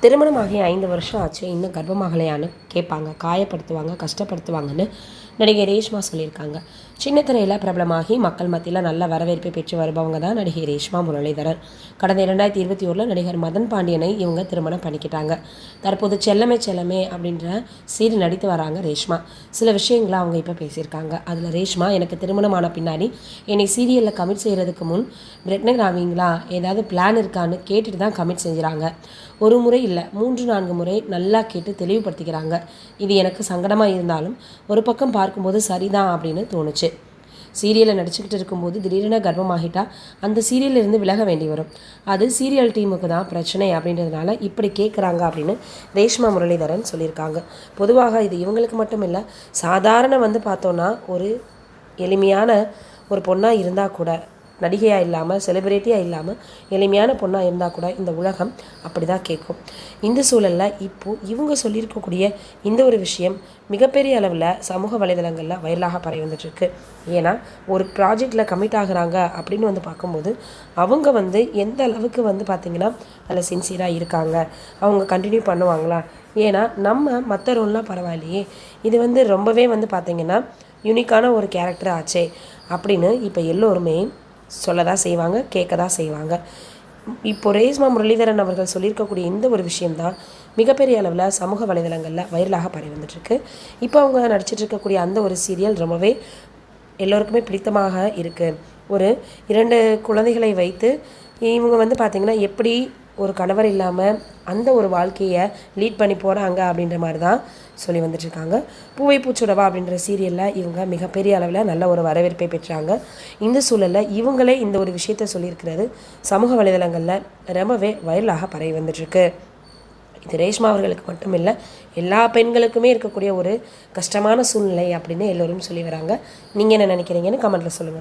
திருமணமாகி 5 வருஷம் ஆச்சு, இன்னும் கர்ப்பமாகலையான்னு கேட்பாங்க, காயப்படுத்துவாங்க, கஷ்டப்படுத்துவாங்கன்னு நடிகை ரேஷ்மா சொல்லியிருக்காங்க. சின்ன திரையில் பிரபலமாகி மக்கள் மத்தியில் நல்ல வரவேற்பை பெற்று வருபவங்க தான் நடிகை ரேஷ்மா முரளிதரன். கடந்த 2021 நடிகர் மதன் பாண்டியனை இவங்க திருமணம் பண்ணிக்கிட்டாங்க. தற்போது செல்லமே செல்லமே அப்படின்ற சீரியல் நடித்து வராங்க ரேஷ்மா. சில விஷயங்களை அவங்க இப்போ பேசியிருக்காங்க. அதில் ரேஷ்மா, எனக்கு திருமணமான பின்னாடி என்னை சீரியலில் கமிட் செய்கிறதுக்கு முன் பிரெக்னென்ட் ஆவீங்களா, ஏதாவது பிளான் இருக்கான்னு கேட்டுட்டு தான் கமிட் செஞ்சுறாங்க. ஒரு முறை இல்லை, 3-4 முறை நல்லா கேட்டு தெளிவுபடுத்திக்கிறாங்க. இது எனக்கு சங்கடமாக இருந்தாலும் ஒரு பக்கம் பார்க்கும்போது சரிதான் அப்படின்னு தோணுச்சு. சீரியலில் நடிச்சுக்கிட்டு இருக்கும்போது திடீரென கர்ப்பமாகிட்டா அந்த சீரியலிருந்து விலக வேண்டி வரும். அது சீரியல் டீமுக்கு தான் பிரச்சனை அப்படின்றதுனால இப்படி கேட்குறாங்க அப்படின்னு ரேஷ்மா முரளிதரன் சொல்லியிருக்காங்க. பொதுவாக இது இவங்களுக்கு மட்டும் இல்லை, சாதாரண பார்த்தோன்னா ஒரு எளிமையான ஒரு பொண்ணாக இருந்தால் கூட, நடிகையாக இல்லாமல் செலிப்ரிட்டியாக இல்லாமல் எளிமையான பொண்ணாக இருந்தால் கூட இந்த உலகம் அப்படி தான் கேட்கும். இந்த சூழலில் இப்போது இவங்க சொல்லியிருக்கக்கூடிய இந்த ஒரு விஷயம் மிகப்பெரிய அளவில் சமூக வலைதளங்களில் வைரலாக பரவி வந்துட்டுருக்கு. ஏன்னா ஒரு ப்ராஜெக்டில் கமிட் ஆகுறாங்க அப்படின்னு பார்க்கும்போது அவங்க எந்த அளவுக்கு பார்த்திங்கன்னா அதில் சின்சியராக இருக்காங்க, அவங்க கண்டினியூ பண்ணுவாங்களா. ஏன்னா நம்ம மற்ற ரோல்லாம் பரவாயில்லையே, இது ரொம்பவே பார்த்திங்கன்னா யூனிக்கான ஒரு கேரக்டர் ஆச்சே அப்படின்னு இப்போ எல்லோருமே சொல்ல தான் செய்வாங்க, கேட்க தான் செய்வாங்க. இப்போ ரேஷ்மா முரளிதரன் அவர்கள் சொல்லியிருக்கக்கூடிய இந்த ஒரு விஷயம்தான் மிகப்பெரிய அளவில் சமூக வலைதளங்களில் வைரலாக பரவி வந்துட்டுருக்கு. இப்போ அவங்க நடிச்சிட்டு இருக்கக்கூடிய அந்த ஒரு சீரியல் ரொம்பவே எல்லோருக்குமே பிடித்தமாக இருக்குது. ஒரு 2 குழந்தைகளை வைத்து இவங்க பார்த்திங்கன்னா எப்படி ஒரு கணவர் இல்லாமல் அந்த ஒரு வாழ்க்கையை லீட் பண்ணி போகிறாங்க அப்படின்ற மாதிரி தான் சொல்லி வந்துட்டுருக்காங்க. பூவை பூச்சுடவா அப்படின்ற சீரியலில் இவங்க மிகப்பெரிய அளவில் நல்ல ஒரு வரவேற்பை பெற்றாங்க. இந்த சூழலில் இவங்களே இந்த ஒரு விஷயத்த சொல்லியிருக்கிறது சமூக வலைதளங்களில் ரொம்பவே வைரலாக பரவி வந்துட்டுருக்கு. இது ரேஷ்மா அவர்களுக்கு மட்டும் இல்லை, எல்லா பெண்களுக்குமே இருக்கக்கூடிய ஒரு கஷ்டமான சூழ்நிலை அப்படின்னு எல்லோரும் சொல்லி வராங்க. நீங்கள் என்ன நினைக்கிறீங்கன்னு கமெண்ட்டில் சொல்லுங்கள்.